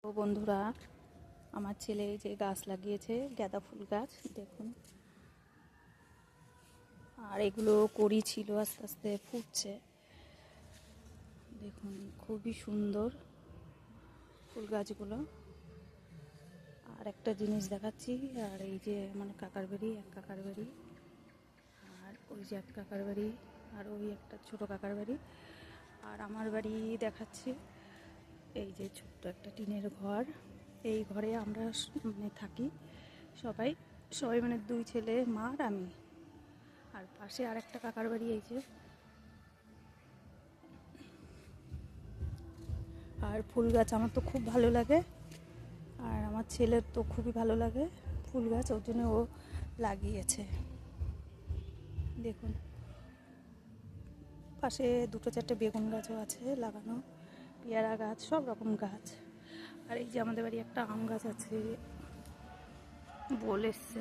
তো বন্ধুরা, আমার ছেলে এই যে গাছ লাগিয়েছে, গাঁদা ফুল গাছ দেখুন। আর এগুলো কড়ি ছিল, আস্তে আস্তে ফুটছে দেখুন, খুবই সুন্দর ফুল গাছগুলো। আর একটা জিনিস দেখাচ্ছি, আর এই যে মানে কাকার বাড়ি, এক কাকার বাড়ি, আর ওই যে এক কাকার বাড়ি, আর ওই একটা ছোট কাকার বাড়ি, আর আমার বাড়ি দেখাচ্ছি। এই যে ছোট্ট একটা টিনের ঘর, এই ঘরে আমরা মানে থাকি সবাই সবাই মানে দুই ছেলে, মা আর আমি। আর পাশে আর একটা কাকার বাড়ি, এই যে। আর ফুল গাছ আমার তো খুব ভালো লাগে, আর আমার ছেলের তো খুবই ভালো লাগে ফুল গাছ, ওর জন্য ও লাগিয়েছে দেখুন। পাশে দুটো চারটে বেগুন গাছও আছে লাগানো, পেয়ারা গাছ, সব রকম গাছ। আর এই যে আমাদের বাড়ি একটা আম গাছ আছে, বল এসছে।